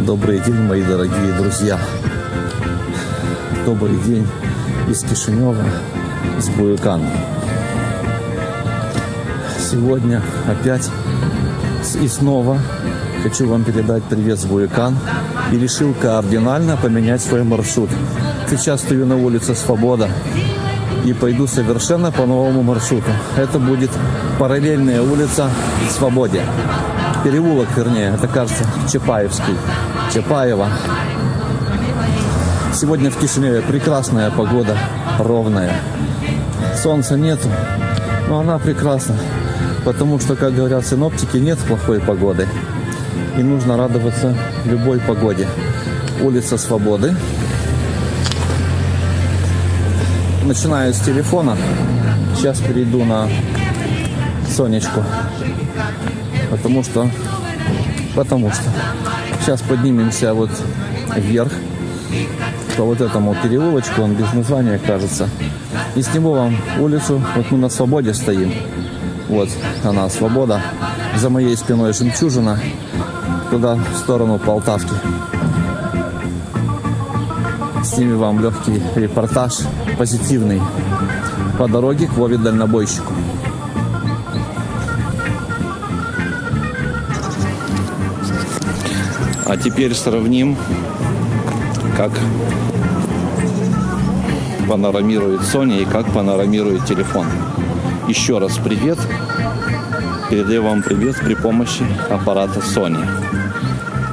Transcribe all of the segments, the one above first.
Добрый день, мои дорогие друзья. Добрый день из Кишинева, с Буякана. Сегодня опять и снова хочу вам передать привет с Буякан. И решил кардинально поменять свой маршрут. Сейчас стою на улице Свобода и пойду совершенно по новому маршруту. Это будет параллельная улица Свободе. Переулок, вернее, это, кажется, Чапаевский. Чапаева. Сегодня в Кишиневе прекрасная погода, ровная. Солнца нету, но она прекрасна. Потому что, как говорят синоптики, нет плохой погоды. И нужно радоваться любой погоде. Улица Свободы. Начинаю с телефона. Сейчас перейду на Сонечку. Потому что сейчас поднимемся вот вверх по вот этому переулочку, он без названия, кажется. И с него вам улицу, вот мы на Свободе стоим. Вот она, Свобода. За моей спиной Жемчужина. Туда, в сторону Полтавки. Снимем вам легкий репортаж, позитивный, по дороге к Вове дальнобойщику. А теперь сравним, как панорамирует Sony и как панорамирует телефон. Еще раз привет. Передаю вам привет при помощи аппарата Sony.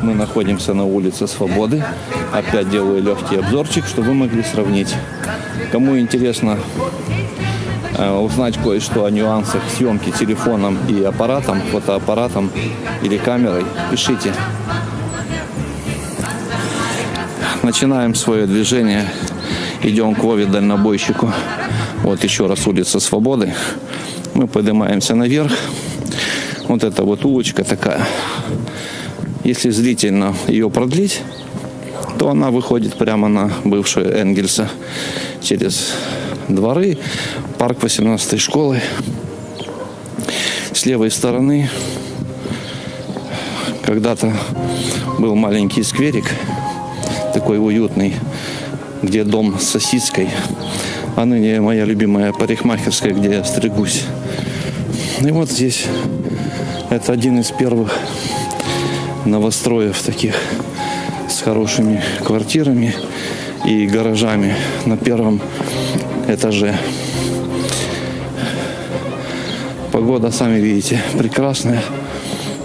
Мы находимся на улице Свободы. Опять делаю легкий обзорчик, чтобы вы могли сравнить. Кому интересно узнать кое-что о нюансах съемки телефоном и аппаратом, фотоаппаратом или камерой, пишите. Начинаем свое движение. Идем к Вове дальнобойщику. Вот еще раз улица Свободы. Мы поднимаемся наверх. Вот эта вот улочка такая. Если зрительно ее продлить, то она выходит прямо на бывшую Энгельса. Через дворы, парк 18-й школы. С левой стороны когда-то был маленький скверик, такой уютный, где дом с сосиской. А ныне моя любимая парикмахерская, где я стригусь. И вот здесь это один из первых новостроев таких с хорошими квартирами и гаражами на первом этаже. Погода, сами видите, прекрасная.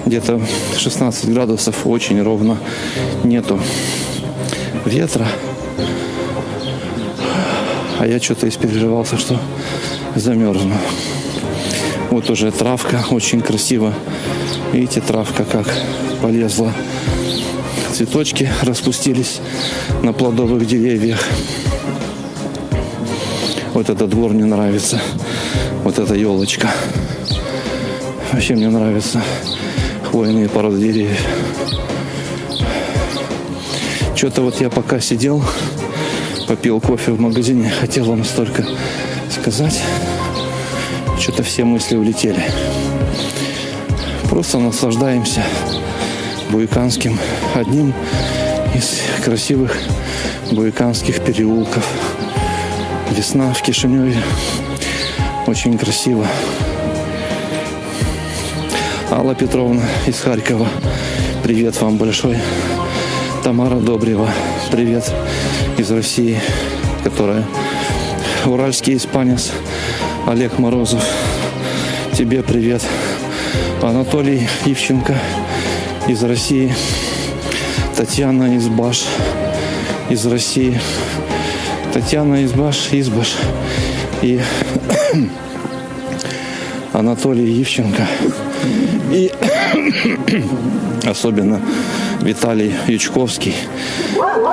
Где-то 16 градусов, очень ровно, нету ветра. А я что-то испереживался, что замерзну. Вот уже травка, очень красиво. Видите, травка как полезла. Цветочки распустились на плодовых деревьях. Вот этот двор мне нравится. Вот эта елочка. Вообще мне нравятся хвойные породы деревьев. Что-то вот я пока сидел, попил кофе в магазине, хотел вам столько сказать. Что-то все мысли улетели. Просто наслаждаемся буяканским, одним из красивых буяканских переулков. Весна в Кишиневе. Очень красиво. Алла Петровна из Харькова. Привет вам большой. Тамара Добрева. Привет из России, которая уральский испанец. Олег Морозов. Тебе привет. Анатолий Ивченко из России. Татьяна из Баш из России. Татьяна из Баш. И Анатолий Ивченко. И особенно Виталий Ючковский,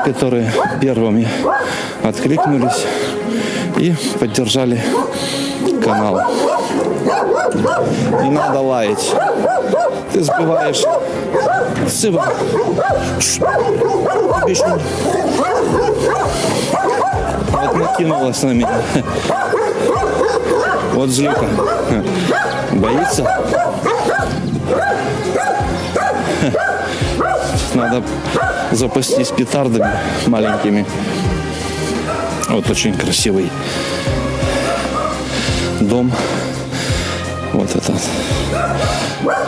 которые первыми откликнулись и поддержали канал. Не надо лаять. Ты сбиваешь сыва. Вот накинулась на меня. Вот злюка. Боится? надо запастись петардами маленькими. Вот очень красивый дом. Вот этот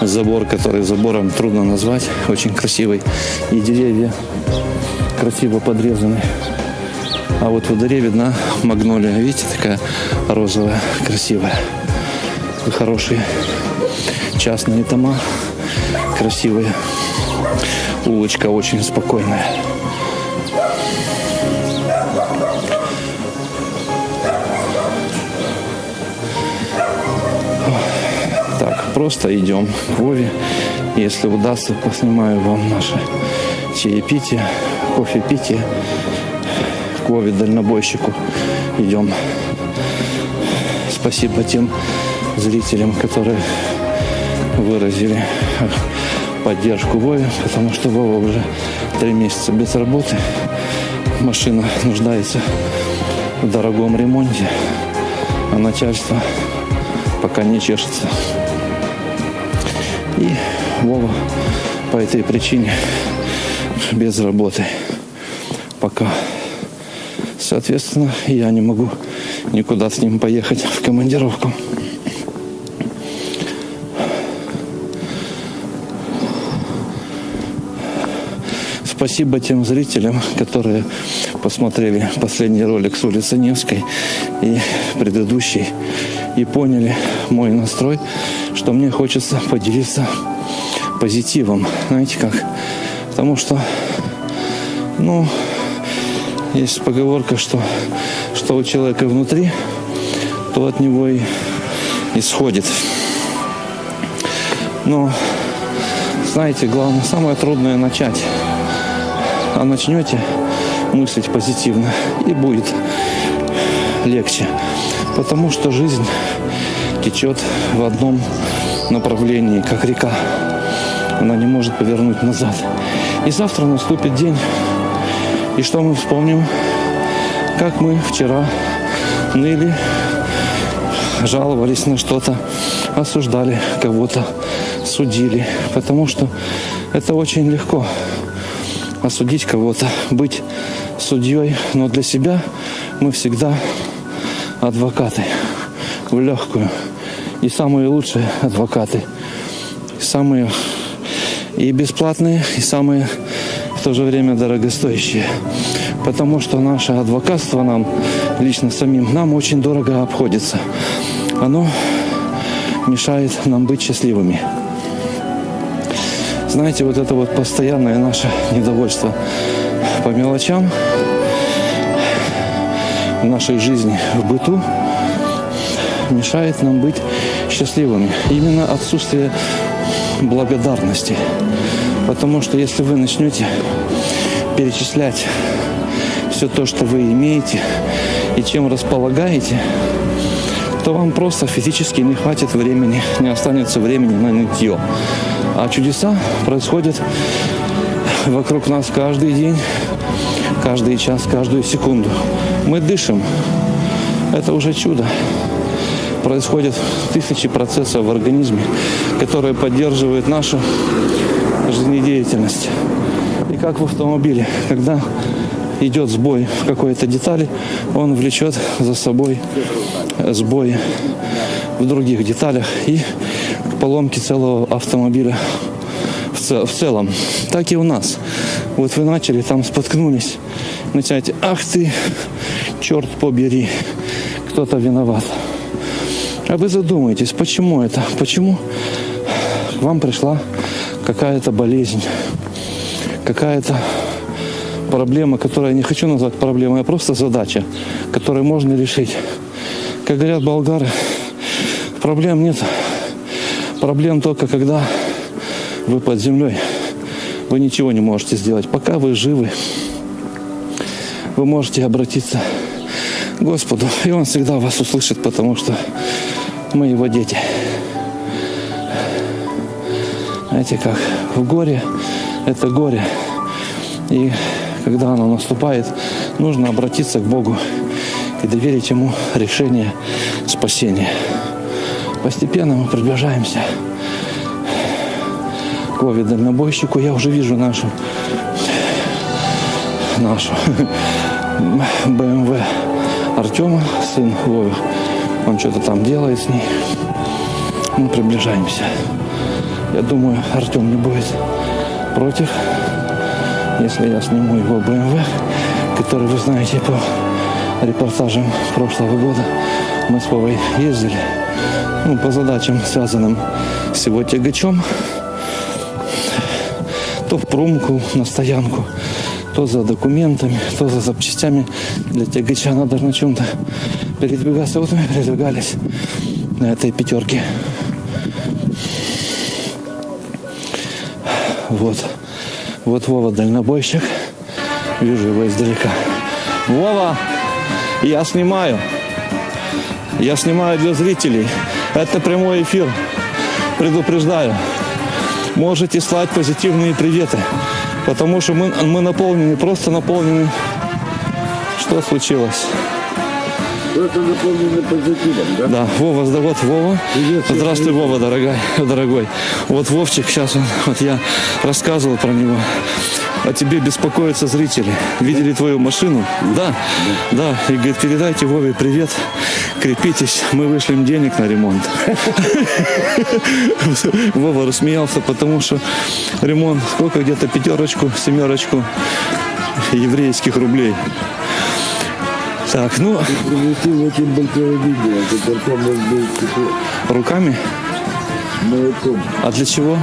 забор, который забором трудно назвать, очень красивый. И деревья красиво подрезаны. А вот во дворе видна магнолия. Видите, такая розовая, красивая. И хорошие частные дома, красивые. Улочка очень спокойная. Так, просто идем к Вове. Если удастся, поснимаю вам наше чаепитие, кофепитие. К Вове дальнобойщику идем. Спасибо тем зрителям, которые выразили поддержку Вове, потому что Вова уже 3 месяца без работы. Машина нуждается в дорогом ремонте, а начальство пока не чешется. И Вова по этой причине без работы пока. Соответственно, я не могу никуда с ним поехать в командировку. Спасибо тем зрителям, которые посмотрели последний ролик с улицы Невской и предыдущий и поняли мой настрой, что мне хочется поделиться позитивом. Знаете как? Потому что, есть поговорка, что у человека внутри, то от него и исходит. Но, знаете, главное, самое трудное начать. А начнете мыслить позитивно, и будет легче. Потому что жизнь течет в одном направлении, как река. Она не может повернуть назад. И завтра наступит день. И что мы вспомним? Как мы вчера ныли, жаловались на что-то, осуждали кого-то, судили. Потому что это очень легко. Осудить кого-то, быть судьей, но для себя мы всегда адвокаты в легкую. И самые лучшие адвокаты, самые и бесплатные, и самые в то же время дорогостоящие. Потому что наше адвокатство нам, лично самим, нам очень дорого обходится. Оно мешает нам быть счастливыми. Знаете, вот это вот постоянное наше недовольство по мелочам в нашей жизни, в быту, мешает нам быть счастливыми. Именно отсутствие благодарности. Потому что если вы начнете перечислять все то, что вы имеете и чем располагаете, то вам просто физически не хватит времени, не останется времени на нытье. А чудеса происходят вокруг нас каждый день, каждый час, каждую секунду. Мы дышим. Это уже чудо. Происходят тысячи процессов в организме, которые поддерживают нашу жизнедеятельность. И как в автомобиле, когда идет сбой в какой-то детали, он влечет за собой сбой в других деталях и поломки целого автомобиля в целом. Так и у нас. Вот вы начали, там споткнулись, начинаете: ах ты, черт побери, кто-то виноват. А вы задумаетесь, почему это? Почему к вам пришла какая-то болезнь, какая-то проблема, которую я не хочу назвать проблемой, а просто задача, которую можно решить. Как говорят болгары, проблем нет. Проблем только когда вы под землей. Вы ничего не можете сделать. Пока вы живы, вы можете обратиться к Господу, и Он всегда вас услышит, потому что мы Его дети. Знаете как? В горе это горе. И когда оно наступает, нужно обратиться к Богу и доверить Ему решение спасения. Постепенно мы приближаемся к Вове дальнобойщику. Я уже вижу нашу BMW Артема, сын Вовы. Он что-то там делает с ней. Мы приближаемся. Я думаю, Артем не будет против, если я сниму его BMW, который, вы знаете, по репортажам прошлого года мы с Вовой ездили, по задачам, связанным с его тягачом, то в промку, на стоянку, то за документами, то за запчастями для тягача. Надо на чем-то передвигаться. Вот мы передвигались на этой пятерке. Вот Вова дальнобойщик. Вижу его издалека. Вова, я снимаю. Я снимаю для зрителей. Это прямой эфир. Предупреждаю. Можете слать позитивные приветы. Потому что мы наполнены, просто наполнены. Что случилось? Это наполнено позитивом, да? Да, Вова, вот Вова. Привет, Здравствуй, Вова, дорогой. Вот Вовчик, сейчас я рассказывал про него. О тебе беспокоятся зрители. Видели твою машину? Да. И говорит, передайте Вове привет. Крепитесь, мы вышлем денег на ремонт. Вова рассмеялся, потому что ремонт сколько? Где-то 5, 7 еврейских рублей. Так, Превратил очень большое видео, теперь помощь будет руками? молоком. А для чего?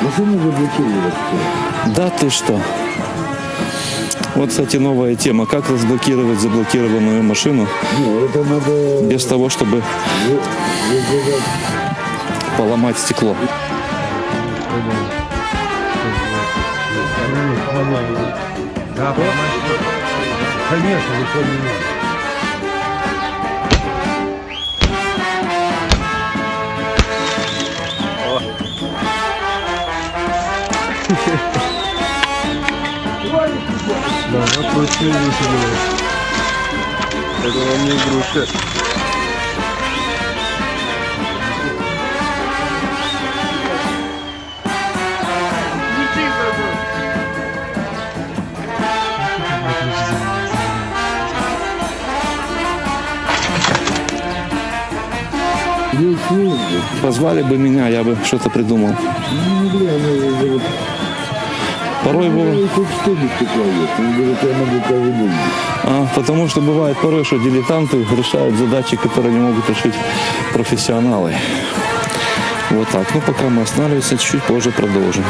Машину заблокировать. Да ты что? Вот, кстати, новая тема. Как разблокировать заблокированную машину Это надо без того, чтобы вызывать. поломать стекло? Да, конечно, вы поняли. Да, вот точно не сидел. Это вам не игрушка. Позвали бы меня, я бы что-то придумал. Порой Вова... потому что бывает порой, что дилетанты решают задачи, которые не могут решить профессионалы. Вот так. Пока мы останавливаемся, чуть позже продолжим.